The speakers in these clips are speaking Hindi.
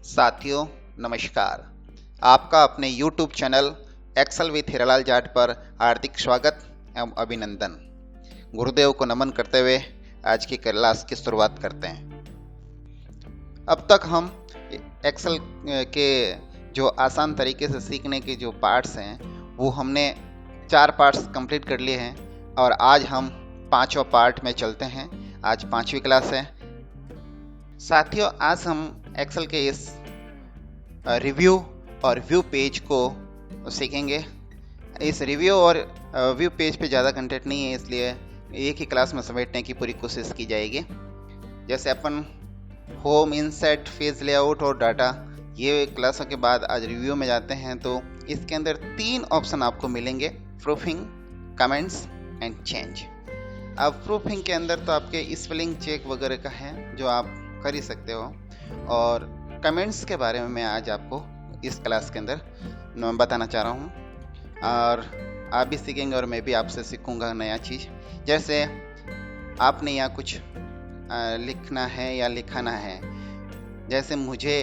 साथियों नमस्कार। आपका अपने YouTube channel Excel with Hiralal Jat पर हार्दिक स्वागत एवं अभिनंदन। गुरुदेव को नमन करते हुए आज की क्लास की शुरुआत करते हैं। अब तक हम एक्सेल के जो आसान तरीके से सीखने के जो पार्ट्स हैं वो हमने 4 पार्ट्स कंप्लीट कर लिए हैं और आज हम 5वां पार्ट में चलते हैं। आज 5वीं क्लास है। साथियों, आज हम एक्सेल के इस रिव्यू और व्यू पेज को सीखेंगे। इस रिव्यू और व्यू पेज पे ज़्यादा कंटेंट नहीं है, इसलिए एक ही क्लास में समेटने की पूरी कोशिश की जाएगी। जैसे अपन होम, इनसेट, पेज लेआउट और डाटा, ये क्लासों के बाद आज रिव्यू में जाते हैं। तो इसके अंदर 3 ऑप्शन आपको मिलेंगे: प्रूफिंग, कमेंट्स एंड चेंज। अब प्रूफिंग के अंदर तो आपके स्पेलिंग चेक वगैरह का है जो आप कर ही सकते हो, और कमेंट्स के बारे में मैं आज आपको इस क्लास के अंदर बताना चाह रहा हूँ और आप भी सीखेंगे और मैं भी आपसे सीखूंगा नया चीज़। जैसे आपने यहाँ कुछ लिखना है या लिखाना है, जैसे मुझे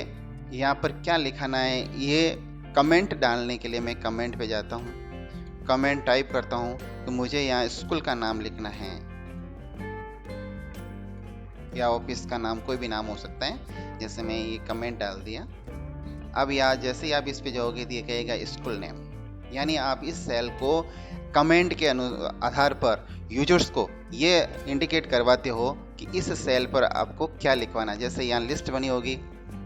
यहाँ पर क्या लिखाना है, ये कमेंट डालने के लिए मैं कमेंट पे जाता हूँ, कमेंट टाइप करता हूँ। तो मुझे यहाँ स्कूल का नाम लिखना है या ऑफिस का नाम, कोई भी नाम हो सकता है। जैसे मैं ये कमेंट डाल दिया। अब यहाँ जैसे ही आप इस पे जाओगे तो ये कहेगा स्कूल नेम, यानी आप इस सेल को कमेंट के आधार पर यूजर्स को ये इंडिकेट करवाते हो कि इस सेल पर आपको क्या लिखवाना है। जैसे यहाँ लिस्ट बनी होगी,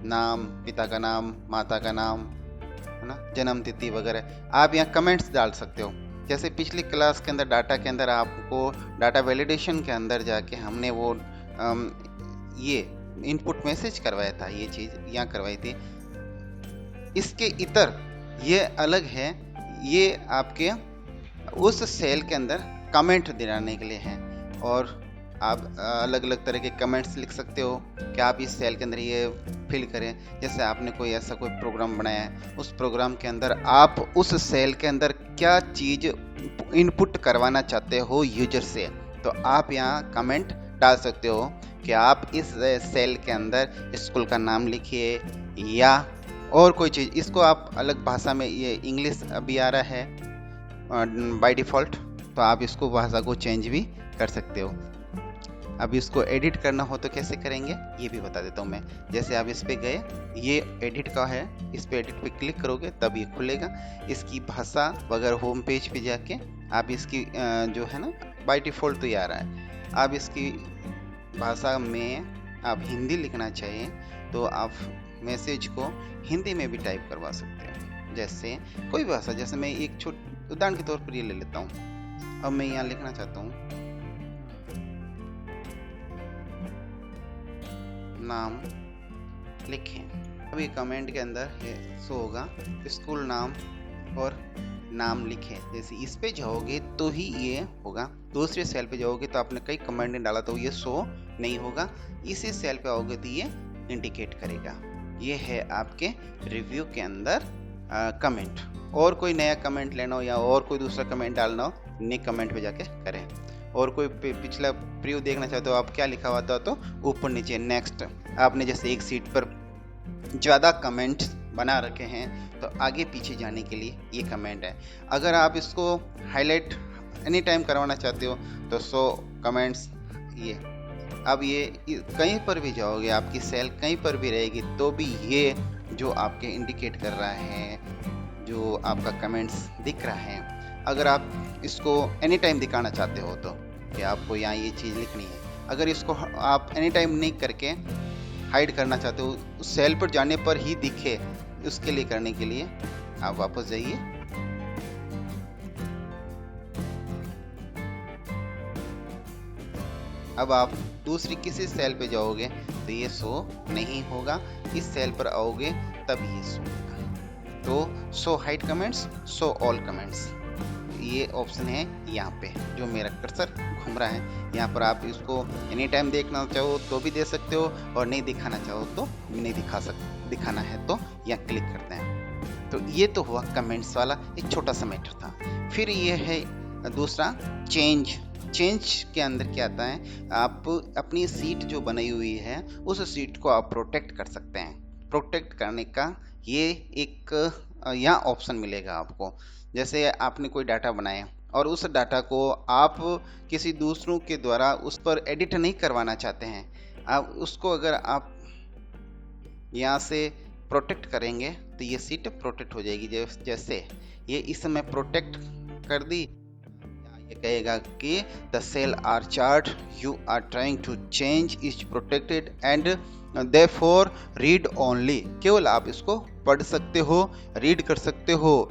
नाम, पिता का नाम, माता का नाम, है ना, जन्म तिथि वगैरह, आप यहाँ कमेंट्स डाल सकते हो। जैसे पिछली क्लास के अंदर डाटा के अंदर आपको डाटा वैलिडेशन के अंदर जाके हमने वो ये इनपुट मैसेज करवाया था, ये चीज़ यहाँ करवाई थी। इसके इतर ये अलग है, ये आपके उस सेल के अंदर कमेंट दिलाने के लिए है। और आप अलग अलग तरह के कमेंट्स लिख सकते हो कि आप इस सेल के अंदर ये फिल करें। जैसे आपने कोई ऐसा कोई प्रोग्राम बनाया है, उस प्रोग्राम के अंदर आप उस सेल के अंदर क्या चीज़ इनपुट करवाना चाहते हो यूजर से, तो आप यहाँ कमेंट डाल सकते हो कि आप इस सेल के अंदर स्कूल का नाम लिखिए या और कोई चीज़। इसको आप अलग भाषा में, ये इंग्लिश अभी आ रहा है बाय डिफ़ॉल्ट, तो आप इसको भाषा को चेंज भी कर सकते हो। अब इसको एडिट करना हो तो कैसे करेंगे ये भी बता देता हूँ मैं। जैसे आप इस पे गए, ये एडिट का है, इस पे एडिट पे क्लिक करोगे तब ये खुलेगा। इसकी भाषा वगैरह होम पेज पे जाके आप इसकी जो है ना, बाय डिफ़ॉल्ट तो ये आ रहा है, आप इसकी भाषा में आप हिंदी लिखना चाहिए तो आप मैसेज को हिंदी में भी टाइप करवा सकते हैं। जैसे कोई भाषा, जैसे मैं एक उदाहरण के तौर पर ये ले लेता हूँ। अब मैं यहाँ लिखना चाहता हूँ नाम लिखें। अभी कमेंट के अंदर ये शो होगा स्कूल नाम और नाम लिखें। जैसे इस पे जाओगे तो ही ये होगा। दूसरे सेल पे जाओगे तो आपने कई कमेंट नहीं डाला तो ये शो नहीं होगा। इसी सेल पे आओगे तो ये इंडिकेट करेगा। ये है आपके रिव्यू के अंदर कमेंट। और कोई नया कमेंट लेना हो या और कोई दूसरा कमेंट डालना हो, नए कमेंट पे जाके करें। और कोई पिछला प्रीव्यू देखना चाहते हो, आप क्या लिखा हुआ था, तो ऊपर नीचे नेक्स्ट। आपने जैसे एक सीट पर ज़्यादा कमेंट्स बना रखे हैं तो आगे पीछे जाने के लिए ये कमेंट है। अगर आप इसको हाईलाइट एनी टाइम करवाना चाहते हो तो 100 कमेंट्स ये। अब ये कहीं पर भी जाओगे, आपकी सेल कहीं पर भी रहेगी तो भी ये जो आपके इंडिकेट कर रहा है, जो आपका कमेंट्स दिख रहा है। अगर आप इसको एनी टाइम दिखाना चाहते हो तो कि आपको यहाँ ये चीज़ लिखनी है, अगर इसको आप एनी टाइम नहीं करके हाइड करना चाहते हो, उस सेल पर जाने पर ही दिखे, उसके लिए करने के लिए आप वापस जाइए। अब आप दूसरी किसी सेल पे जाओगे तो ये शो नहीं होगा, इस सेल पर आओगे तब ये शो होगा। तो show hide comments, show all comments, ये ऑप्शन है यहाँ पे जो मेरा कर्सर घूम रहा है। यहाँ पर आप इसको एनी टाइम देखना चाहो तो भी दे सकते हो और नहीं दिखाना चाहो तो नहीं दिखाना है तो यहाँ क्लिक करते हैं। तो ये तो हुआ कमेंट्स वाला एक छोटा सा मैटर था। फिर ये है दूसरा चेंज। चेंज के अंदर क्या आता है, आप अपनी सीट जो बनाई हुई है उस सीट को आप प्रोटेक्ट कर सकते हैं। प्रोटेक्ट करने का ये एक यहाँ ऑप्शन मिलेगा आपको। जैसे आपने कोई डाटा बनाया और उस डाटा को आप किसी दूसरों के द्वारा उस पर एडिट नहीं करवाना चाहते हैं, आप उसको अगर आप यहाँ से प्रोटेक्ट करेंगे तो ये सीट प्रोटेक्ट हो जाएगी। जैसे ये इस समय प्रोटेक्ट कर दी, ये कहेगा कि the cell or chart you are trying to change is protected and therefore read only. केवल आप इसको पढ़ सकते हो, रीड कर सकते हो,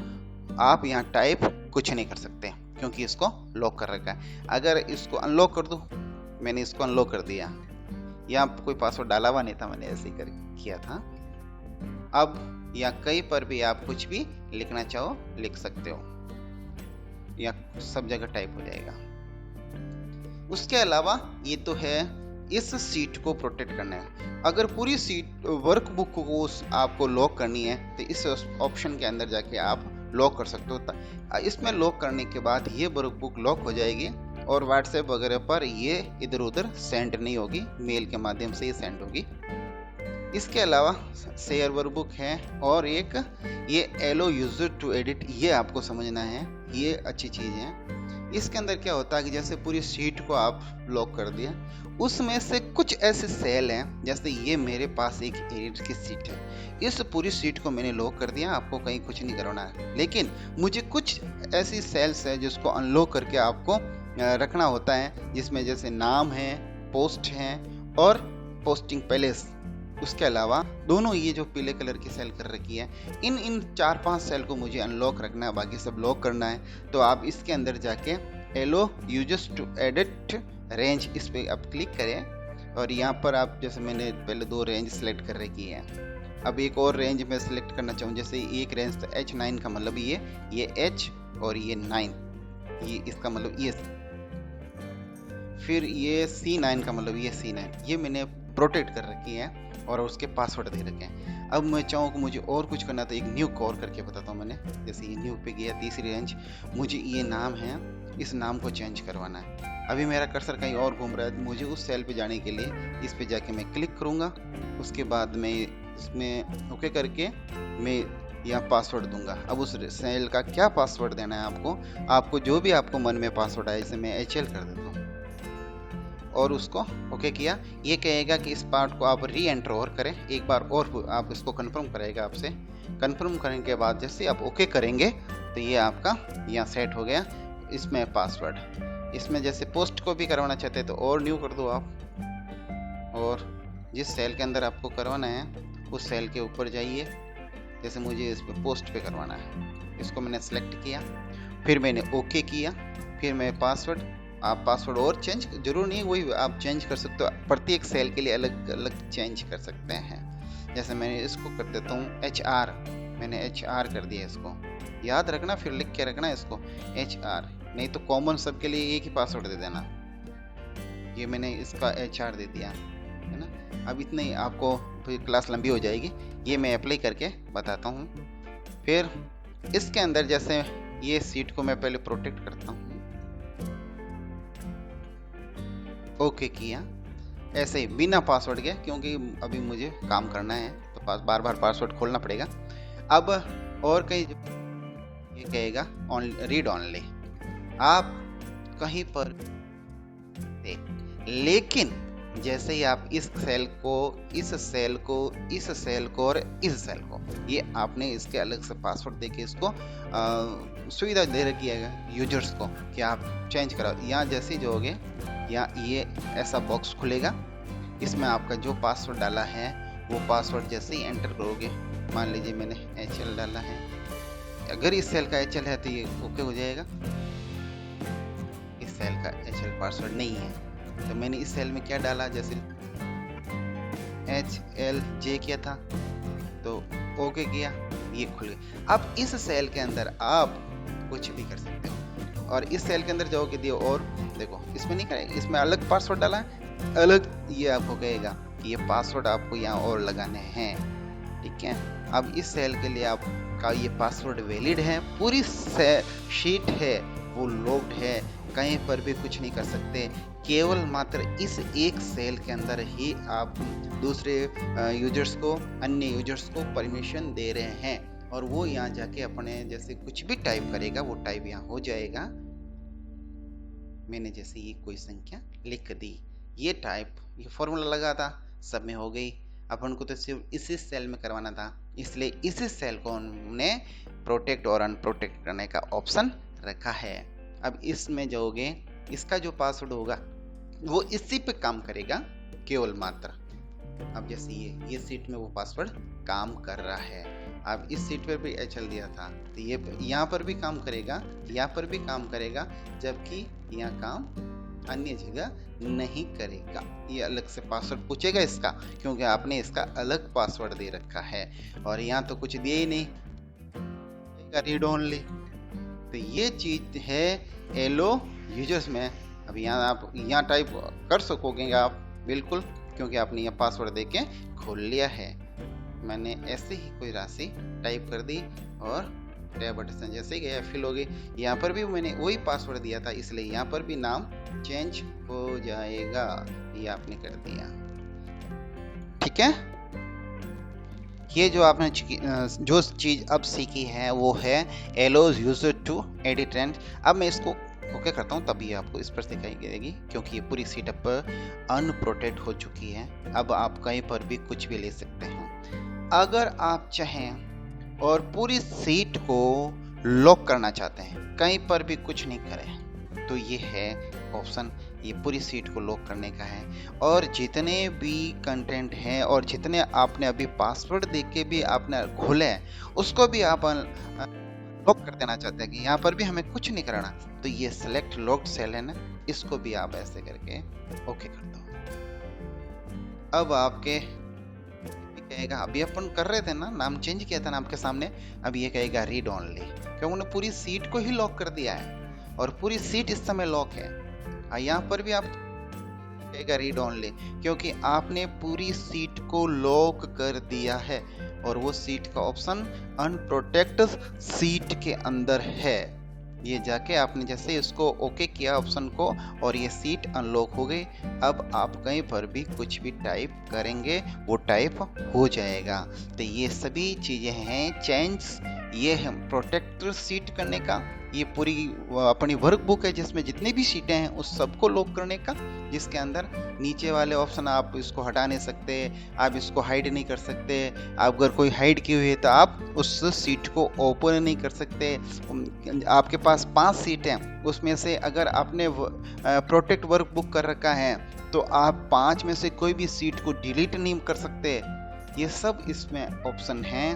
आप यहाँ टाइप कुछ नहीं कर सकते क्योंकि इसको लॉक कर रखा है। अगर इसको अनलॉक कर दूं, मैंने इसको अनलॉक कर दिया, यहाँ कोई पासवर्ड डाला हुआ नहीं था, मैंने ऐसे ही किया था। अब या कहीं पर भी आप कुछ भी लिखना चाहो लिख सकते हो, या सब जगह टाइप हो जाएगा। उसके अलावा ये तो है इस सीट को प्रोटेक्ट करना है। अगर पूरी सीट वर्कबुक को आपको लॉक करनी है तो इस ऑप्शन के अंदर जाके आप लॉक कर सकते हो। इसमें लॉक करने के बाद ये वर्कबुक लॉक हो जाएगी और व्हाट्सएप वगैरह पर ये इधर उधर सेंड नहीं होगी, मेल के माध्यम से ये सेंड होगी। इसके अलावा शेयर वर्कबुक है और एक ये एलो यूजर टू एडिट, ये आपको समझना है, ये अच्छी चीज़ है। इसके अंदर क्या होता है कि जैसे पूरी सीट को आप लॉक कर दिया, उसमें से कुछ ऐसे सेल हैं, जैसे ये मेरे पास एक एडिट की सीट है, इस पूरी सीट को मैंने लॉक कर दिया, आपको कहीं कुछ नहीं करना है। लेकिन मुझे कुछ ऐसी सेल्स है जिसको अनलॉक करके आपको रखना होता है, जिसमें जैसे नाम है, पोस्ट है और पोस्टिंग पैलेस। उसके अलावा दोनों ये जो पीले कलर की सेल कर रखी है, इन 4-5 सेल को मुझे अनलॉक रखना है, बाकी सब लॉक करना है। तो आप इसके अंदर जाके allow users to edit range, इस पे आप क्लिक करें और यहाँ पर आप जैसे मैंने पहले 2 रेंज सेलेक्ट कर रखी है, अब एक और रेंज में सेलेक्ट करना चाहूँ। जैसे एक रेंज तो H9 का मतलब ये H और ये 9, ये इसका मतलब ये, फिर ये C9 का मतलब ये C9, ये मैंने प्रोटेक्ट कर रखी है और उसके पासवर्ड दे रखे हैं। अब मैं चाहूँ कि मुझे और कुछ करना तो एक न्यू कॉल करके बताता हूँ मैंने। जैसे ये न्यू पे गया, तीसरी रेंज, मुझे ये नाम है, इस नाम को चेंज करवाना है। अभी मेरा कर्सर कहीं और घूम रहा है, मुझे उस सेल पे जाने के लिए इस पे जाके मैं क्लिक करूँगा। उसके बाद मैं इसमें ओके करके मैं यहाँ पासवर्ड दूंगा। अब उस सेल का क्या पासवर्ड देना है आपको जो भी आपको मन में पासवर्ड आए, जैसे मैं HL कर देता हूँ और उसको ओके किया। ये कहेगा कि इस पार्ट को आप री एंटर और करें, एक बार और आप इसको कंफर्म करेगा आपसे। कंफर्म करने के बाद जैसे आप ओके करेंगे तो ये आपका यहाँ सेट हो गया। इसमें पासवर्ड, इसमें जैसे पोस्ट को भी करवाना चाहते हैं तो और न्यू कर दो आप, और जिस सेल के अंदर आपको करवाना है उस सेल के ऊपर जाइए। जैसे मुझे इस पर पोस्ट पे करवाना है, इसको मैंने सेलेक्ट किया, फिर मैंने ओके किया, फिर मैं पासवर्ड, आप पासवर्ड और चेंज जरूर नहीं, वही आप चेंज कर सकते हो, प्रत्येक सेल के लिए अलग अलग चेंज कर सकते हैं। जैसे मैंने इसको कर देता हूँ HR, मैंने HR कर दिया। इसको याद रखना, फिर लिख के रखना इसको HR, नहीं तो कॉमन सबके लिए एक ही पासवर्ड दे देना। ये मैंने इसका HR दे दिया है ना। अब इतने ही, आपको फिर क्लास लंबी हो जाएगी, ये मैं अप्लाई करके बताता हूँ। फिर इसके अंदर जैसे ये सीट को मैं पहले प्रोटेक्ट करता हूँ, ओके किया, ऐसे ही बिना पासवर्ड के, क्योंकि अभी मुझे काम करना है तो बार बार पासवर्ड खोलना पड़ेगा। अब और कहीं ये कहेगा रीड ओनली, आप कहीं पर दे, लेकिन जैसे ही आप इस सेल को, इस सेल को, इस सेल को और इस सेल को, ये आपने इसके अलग से पासवर्ड देके इसको सुविधा दे रखी है यूजर्स को कि आप चेंज करो। यहाँ जैसे जो होगे, यहाँ ये ऐसा बॉक्स खुलेगा, इसमें आपका जो पासवर्ड डाला है वो पासवर्ड जैसे ही एंटर करोगे, मान लीजिए मैंने HL डाला है, अगर इस सेल का HL है तो ये ओके हो जाएगा। इस सेल का HL पासवर्ड नहीं है तो मैंने इस सेल में क्या डाला, जैसे HLJ किया था तो ओके किया, ये खुल गया। अब इस सेल के अंदर आप कुछ भी कर सकते हो, और इस सेल के अंदर जाओगे दियो, और देखो इसमें नहीं करेगा, इसमें अलग पासवर्ड डाला है, अलग ये आपको कहेगा कि ये पासवर्ड आपको यहाँ और लगाने हैं, ठीक है। अब इस सेल के लिए आपका ये पासवर्ड वैलिड है, पूरी शीट है वो लॉक्ड है, कहीं पर भी कुछ नहीं कर सकते। केवल मात्र इस एक सेल के अंदर ही आप दूसरे यूजर्स को, अन्य यूजर्स को परमिशन दे रहे हैं, और वो यहाँ जाके अपने जैसे कुछ भी टाइप करेगा वो टाइप यहाँ हो जाएगा। मैंने जैसे ये कोई संख्या लिख दी, ये टाइप, ये फॉर्मूला लगा था, सब में हो गई। अपन को तो सिर्फ इसी सेल में करवाना था, इसलिए इसी सेल को हमने प्रोटेक्ट और अनप्रोटेक्ट करने का ऑप्शन रखा है। अब इसमें जाओगे, इसका जो पासवर्ड होगा वो इसी पे काम करेगा केवल मात्र। अब जैसे ये सीट में वो पासवर्ड काम कर रहा है। अब इस सीट पर भी चल दिया था तो ये यहाँ पर भी काम करेगा, यहाँ पर भी काम करेगा, जबकि यहाँ काम अन्य जगह नहीं करेगा। ये अलग से पासवर्ड पूछेगा इसका, क्योंकि आपने इसका अलग पासवर्ड दे रखा है, और यहाँ तो कुछ दिया ही नहीं, रीड ओनली। तो ये चीज है एलो यूजर्स में। अब यहाँ आप यहाँ टाइप कर सकोगे आप बिल्कुल, क्योंकि आपने यहाँ पासवर्ड देके खोल लिया है। मैंने ऐसे ही कोई राशि टाइप कर दी और टैब बटन जैसे गया फिल हो गई। यहाँ पर भी मैंने वही पासवर्ड दिया था, इसलिए यहाँ पर भी नाम चेंज हो जाएगा। ये आपने कर दिया, ठीक है। ये जो आपने जो चीज अब सीखी है वो है एलोज यूजर टू एडिट रेंज। अब मैं इसको ओके करता हूँ, तभी आपको इस पर दिखाई देगी, क्योंकि ये पूरी सीट अब अनप्रोटेक्ट हो चुकी है। अब आप कहीं पर भी कुछ भी ले सकते हैं। अगर आप चाहें और पूरी सीट को लॉक करना चाहते हैं, कहीं पर भी कुछ नहीं करें, तो ये है ऑप्शन, ये पूरी सीट को लॉक करने का है। और जितने भी कंटेंट हैं और जितने आपने अभी पासवर्ड देके भी आपने खोले हैं, उसको भी आप लॉक कर देना चाहते हैं कि यहाँ पर भी हमें कुछ नहीं करना, तो ये सेलेक्ट लॉक्ड सेल है ना, इसको भी आप ऐसे करके ओके कर दो। अब आपके कहेगा, अभी अपन कर रहे थे ना, नाम चेंज किया था ना आपके सामने, अब ये कहेगा रीड ओनली, क्योंकि उन्होंने पूरी सीट को ही लॉक कर दिया है और पूरी सीट इस समय लॉक है। यहाँ पर भी आप कहेगा रीड ओनली, क्योंकि आपने पूरी सीट को लॉक कर दिया है और वो सीट का ऑप्शन अनप्रोटेक्ट सीट के अंदर है। ये जाके आपने जैसे इसको ओके किया ऑप्शन को, और ये सीट अनलॉक हो गई। अब आप कहीं पर भी कुछ भी टाइप करेंगे वो टाइप हो जाएगा। तो ये सभी चीजें हैं चेंज, ये है प्रोटेक्ट सीट करने का। ये पूरी अपनी वर्कबुक है जिसमें जितनी भी सीटें हैं उस सबको लॉक करने का, जिसके अंदर नीचे वाले ऑप्शन आप इसको हटा नहीं सकते, आप इसको हाइड नहीं कर सकते। अगर कोई हाइड की हुई है तो आप उस सीट को ओपन नहीं कर सकते। आपके पास 5 सीट हैं, उसमें से अगर आपने प्रोटेक्ट वर्कबुक कर रखा है तो आप 5 में से कोई भी सीट को डिलीट नहीं कर सकते। ये सब इसमें ऑप्शन हैं।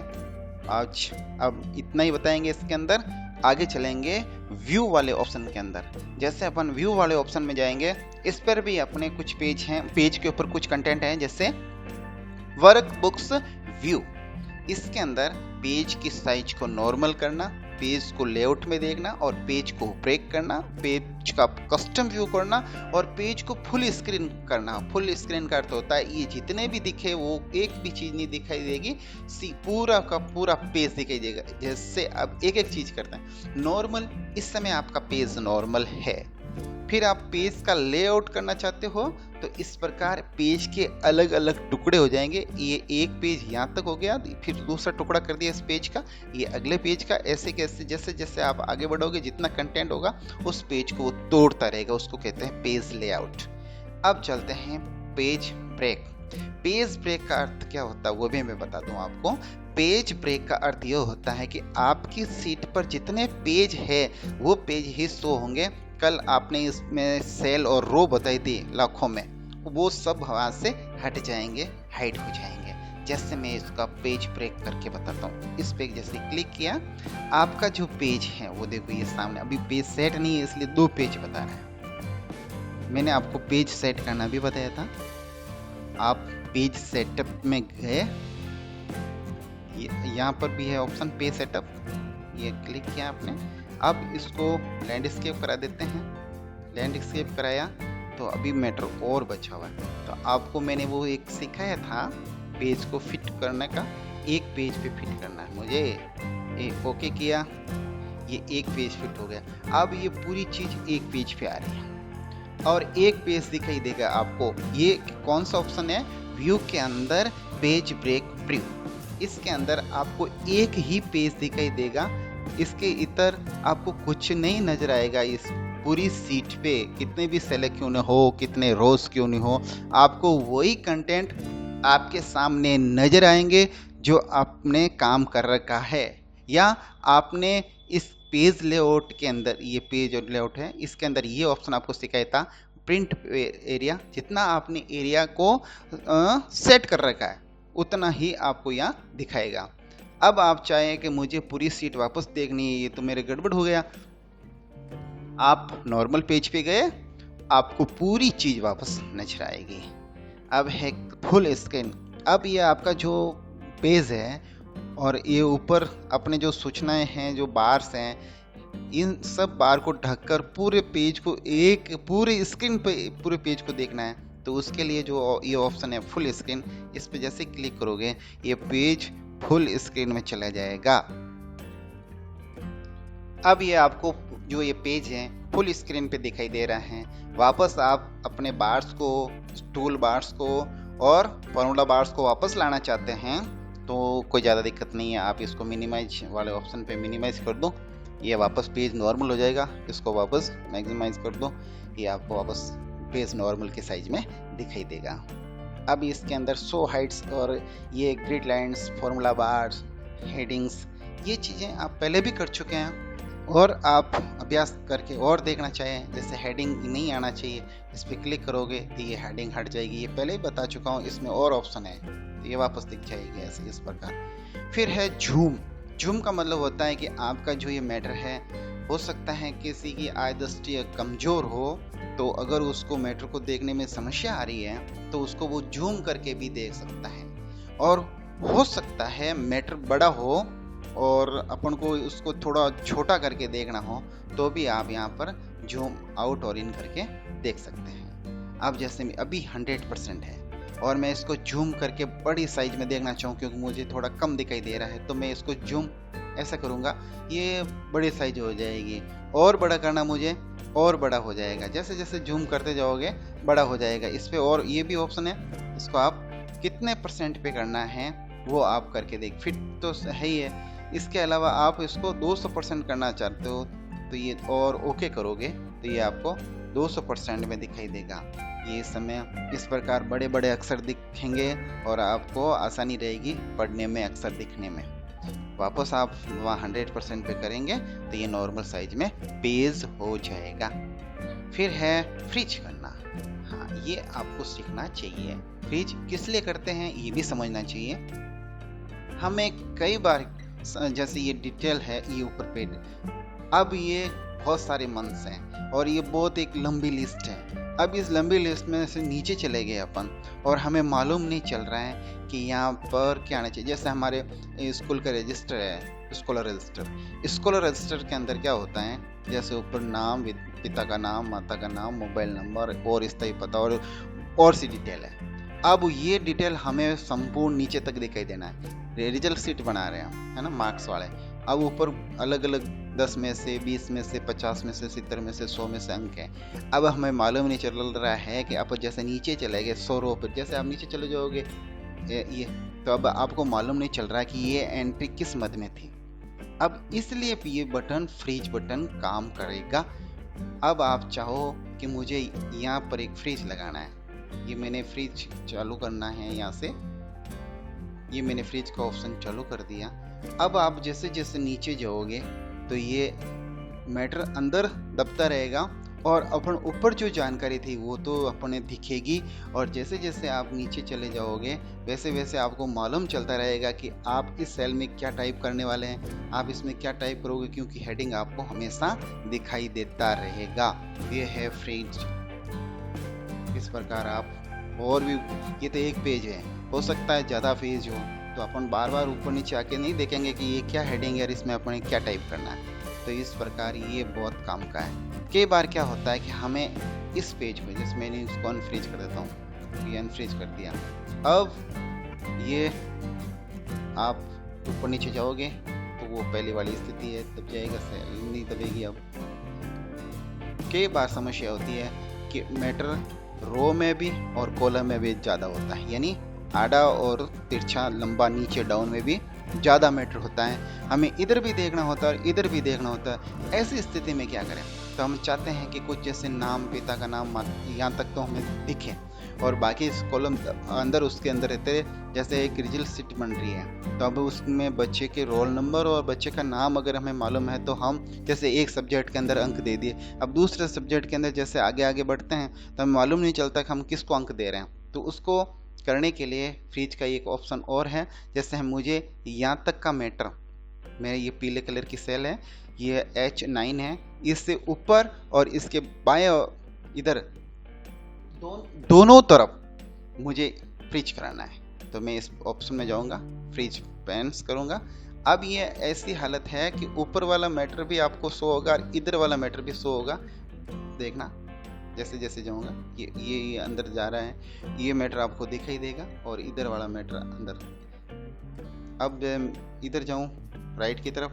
आज अब इतना ही बताएंगे इसके अंदर, आगे चलेंगे व्यू वाले ऑप्शन के अंदर। जैसे अपन व्यू वाले ऑप्शन में जाएंगे, इस पर भी अपने कुछ पेज हैं, पेज के ऊपर कुछ कंटेंट हैं, जैसे वर्क बुक्स व्यू। इसके अंदर पेज की साइज को नॉर्मल करना, पेज को लेआउट में देखना और पेज को ब्रेक करना, पेज का कस्टम व्यू करना और पेज को फुल स्क्रीन करना। फुल स्क्रीन का अर्थ होता है ये जितने भी दिखे वो एक भी चीज नहीं दिखाई देगी, पूरा का पूरा पेज दिखाई देगा। जैसे अब एक एक चीज करते हैं। नॉर्मल, इस समय आपका पेज नॉर्मल है। फिर आप पेज का लेआउट करना चाहते हो तो इस प्रकार पेज के अलग अलग टुकड़े हो जाएंगे। ये एक पेज यहाँ तक हो गया, फिर दूसरा टुकड़ा कर दिया इस पेज का, ये अगले पेज का, ऐसे कैसे जैसे जैसे आप आगे बढ़ोगे जितना कंटेंट होगा उस पेज को वो तोड़ता रहेगा, उसको कहते हैं पेज लेआउट। अब चलते हैं पेज ब्रेक। पेज ब्रेक का अर्थ क्या होता है वो भी मैं बता दूं आपको। पेज ब्रेक का अर्थ ये होता है कि आपकी सीट पर जितने पेज है वो पेज ही शो होंगे। कल आपने इसमें सेल और रो बताई थी लाखों में, वो सब वहां से हट जाएंगे, हाइड हो जाएंगे। जैसे मैं इसका पेज ब्रेक करके बताता हूँ। इस पे जैसे क्लिक किया, आपका जो पेज है वो देखो ये सामने, अभी पेज सेट नहीं है इसलिए 2 पेज बता रहा है। मैंने आपको पेज सेट करना भी बताया था। आप पेज सेटअप में गए, यहाँ पर भी है ऑप्शन पेज सेटअप, ये क्लिक किया आपने। अब इसको लैंडस्केप करा देते हैं। लैंडस्केप कराया तो अभी मैटर और बचा हुआ है। तो आपको मैंने वो एक सिखाया था पेज को फिट करने का, एक पेज पे फिट करना है मुझे। एक ओके किया, ये एक पेज फिट हो गया। अब ये पूरी चीज एक पेज पे आ रही है और एक पेज दिखाई देगा आपको। ये कौन सा ऑप्शन है? व्यू के अंदर पेज ब्रेक प्रीव्यू, इसके अंदर आपको एक ही पेज दिखाई देगा, इसके इतर आपको कुछ नहीं नजर आएगा। इस पूरी सीट पे कितने भी सेल क्यों न हो, कितने रोज क्यों नहीं हो, आपको वही कंटेंट आपके सामने नजर आएंगे जो आपने काम कर रखा है। या आपने इस पेज लेआउट के अंदर, ये पेज लेआउट है, इसके अंदर ये ऑप्शन आपको सिखाया था प्रिंट एरिया, जितना आपने एरिया को सेट कर रखा है उतना ही आपको यहाँ दिखाएगा। अब आप चाहें कि मुझे पूरी सीट वापस देखनी है, ये तो मेरे गड़बड़ हो गया, आप नॉर्मल पेज पे गए, आपको पूरी चीज वापस नजर आएगी। अब है फुल स्क्रीन। अब ये आपका जो पेज है और ये ऊपर अपने जो सूचनाएं हैं, जो बार्स हैं, इन सब बार को ढककर पूरे पेज को, एक पूरे स्क्रीन पे पूरे पेज को देखना है। तो उसके लिए जो ये ऑप्शन है फुल स्क्रीन, इस पे जैसे क्लिक करोगे ये पेज फुल स्क्रीन में चला जाएगा। अब ये आपको जो ये पेज है फुल स्क्रीन पे दिखाई दे रहा है। वापस आप अपने बार्स को, टूल बार्स को और फॉर्मूला बार्स को वापस लाना चाहते हैं तो कोई ज़्यादा दिक्कत नहीं है, आप इसको मिनिमाइज वाले ऑप्शन पे मिनिमाइज कर दो, ये वापस पेज नॉर्मल हो जाएगा। इसको वापस मैक्सिमाइज कर दो, ये आपको वापस पेज नॉर्मल के साइज में दिखाई देगा। अब इसके अंदर शो हाइट्स और ये grid lines, formula bars, headings, ये चीज़ें आप पहले भी कर चुके हैं और आप अभ्यास करके और देखना चाहें, जैसे हेडिंग नहीं आना चाहिए, इस पर क्लिक करोगे तो ये हेडिंग हट जाएगी, ये पहले ही बता चुका हूँ, इसमें और ऑप्शन है तो ये वापस दिख जाएगी ऐसे इस प्रकार। फिर है झूम। झूम का मतलब होता है कि आपका जो ये मैटर है, हो सकता है किसी की आय दृष्टि कमजोर हो, तो अगर उसको मैटर को देखने में समस्या आ रही है तो उसको वो जूम करके भी देख सकता है। और हो सकता है मैटर बड़ा हो और अपन को उसको थोड़ा छोटा करके देखना हो तो भी आप यहाँ पर जूम आउट और इन करके देख सकते हैं। अब जैसे अभी 100% है और मैं इसको जूम करके बड़ी साइज में देखना चाहूँ क्योंकि मुझे थोड़ा कम दिखाई दे रहा है, तो मैं इसको जूम ऐसा करूँगा, ये बड़ी साइज हो जाएगी। और बड़ा करना मुझे, और बड़ा हो जाएगा, जैसे जैसे जूम करते जाओगे बड़ा हो जाएगा। इस पे और ये भी ऑप्शन है, इसको आप कितने % पे करना है वो आप करके देख, फिट तो है ही है। इसके अलावा आप इसको 200% करना चाहते हो तो ये और ओके करोगे तो ये आपको 200% में दिखाई देगा। ये समय इस प्रकार बड़े बड़े अक्षर दिखेंगे और आपको आसानी रहेगी पढ़ने में, अक्षर दिखने में। वापस आप वहाँ 100% पे करेंगे तो ये नॉर्मल साइज में पेज हो जाएगा। फिर है फ्रीज करना। हाँ, ये आपको सीखना चाहिए। फ्रीज किस लिए करते हैं ये भी समझना चाहिए। हमें कई बार, जैसे ये डिटेल है ये ऊपर पे, अब ये बहुत सारे मंथ्स हैं और ये बहुत एक लंबी लिस्ट है। अब इस लंबी लिस्ट में से नीचे चले गए अपन और हमें मालूम नहीं चल रहा है कि यहाँ पर क्या आना चाहिए। जैसे हमारे स्कूल का रजिस्टर है, स्कॉलर रजिस्टर। स्कॉलर रजिस्टर के अंदर क्या होता है, जैसे ऊपर नाम, पिता का नाम, माता का नाम, मोबाइल नंबर और स्थायी पता और सी डिटेल है। अब ये डिटेल हमें संपूर्ण नीचे तक दिखाई देना है। रिजल्ट शीट बना रहे हैं, है ना, मार्क्स वाले। अब ऊपर अलग अलग 10 में से, 20 में से, 50 में से, 70 में से, 100 में से अंक है। अब हमें मालूम नहीं चल रहा है कि आप जैसे नीचे चले गए 100 रो पर, जैसे आप नीचे चले जाओगे ये, तो अब आपको मालूम नहीं चल रहा है कि ये एंट्री किस मद में थी। अब इसलिए ये बटन, फ्रीज बटन काम करेगा। अब आप चाहो कि मुझे यहाँ पर एक फ्रीज लगाना है, ये मैंने फ्रीज चालू करना है, यहाँ से ये मैंने फ्रीज का ऑप्शन चालू कर दिया। अब आप जैसे जैसे नीचे जाओगे तो ये मैटर अंदर दबता रहेगा और अपन ऊपर जो जानकारी थी वो तो अपने दिखेगी, और जैसे जैसे आप नीचे चले जाओगे वैसे वैसे आपको मालूम चलता रहेगा कि आप इस सेल में क्या टाइप करने वाले हैं, आप इसमें क्या टाइप करोगे, क्योंकि हेडिंग आपको हमेशा दिखाई देता रहेगा। ये है फ्रीज। इस प्रकार आप और भी, ये तो एक पेज है, हो सकता है ज़्यादा पेज हो तो अपन बार बार ऊपर नीचे आके नहीं देखेंगे कि ये क्या हेडिंग है और इसमें अपन क्या टाइप करना है। तो इस प्रकार ये बहुत काम का है। कई बार क्या होता है कि हमें इस पेज पे, जैसे मैंने इसको अनफ्रीज कर देता हूँ, ये अनफ्रीज कर दिया। अब ये आप ऊपर नीचे जाओगे तो वो पहले वाली स्थिति है, दब जाएगा, सेल नहीं दबेगी। अब कई बार समस्या होती है कि मैटर रो में भी और कॉलम में भी ज़्यादा होता है, यानी आड़ा और तिरछा, लंबा, नीचे, डाउन में भी ज़्यादा मैटर होता है। हमें इधर भी देखना होता है और इधर भी देखना होता है। ऐसी स्थिति में क्या करें? तो हम चाहते हैं कि कुछ जैसे नाम, पिता का नाम, यहाँ तक तो हमें दिखे और बाकी इस कॉलम अंदर, उसके अंदर रहते, जैसे एक रिजल्ट शीट बन रही है तो अब उसमें बच्चे के रोल नंबर और बच्चे का नाम अगर हमें मालूम है तो हम जैसे एक सब्जेक्ट के अंदर अंक दे दिए, अब दूसरे सब्जेक्ट के अंदर जैसे आगे आगे बढ़ते हैं तो हमें मालूम नहीं चलता कि हम किसको अंक दे रहे हैं। तो उसको करने के लिए फ्रीज का एक ऑप्शन और है, जैसे हम मुझे यहाँ तक का मैटर, मेरे ये पीले कलर की सेल है, ये H9 है, इससे ऊपर और इसके बाएं इधर दोनों तरफ मुझे फ्रीज कराना है। तो मैं इस ऑप्शन में जाऊंगा, फ्रीज पेंस करूंगा। अब ये ऐसी हालत है कि ऊपर वाला मैटर भी आपको शो होगा और इधर वाला मैटर भी शो होगा। देखना जैसे जैसे जाऊंगा ये अंदर जा रहा है, ये मैटर आपको दिखाई देगा और इधर वाला मैटर अंदर। अब इधर जाऊं राइट की तरफ,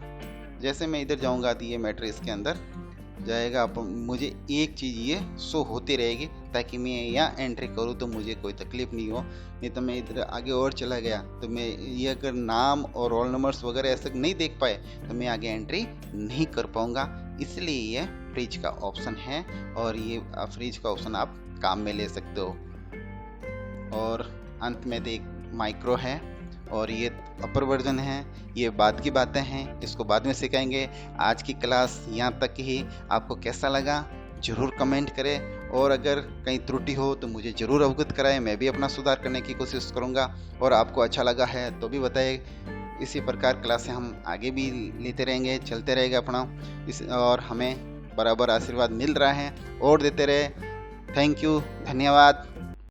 जैसे मैं इधर जाऊंगा तो ये मैटर इसके अंदर जाएगा। अब मुझे एक चीज़ ये शो होती रहेगी ताकि मैं यहाँ एंट्री करूँ तो मुझे कोई तकलीफ नहीं हो। नहीं तो मैं इधर आगे और चला गया तो मैं ये अगर नाम और रोल नंबर्स वगैरह ऐसे नहीं देख पाए तो मैं आगे एंट्री नहीं कर पाऊँगा। इसलिए ये फ्रीज का ऑप्शन है और ये फ्रीज का ऑप्शन आप काम में ले सकते हो। और अंत में तो एक माइक्रो है और ये अपर वर्जन है, ये बाद की बातें हैं, इसको बाद में सिखाएंगे। आज की क्लास यहाँ तक ही। आपको कैसा लगा ज़रूर कमेंट करें और अगर कहीं त्रुटि हो तो मुझे ज़रूर अवगत कराएं, मैं भी अपना सुधार करने की कोशिश करूँगा। और आपको अच्छा लगा है तो भी बताएं। इसी प्रकार क्लासें हम आगे भी लेते रहेंगे, चलते रहेगा अपना और हमें बराबर आशीर्वाद मिल रहा है और देते रहे। थैंक यू, धन्यवाद।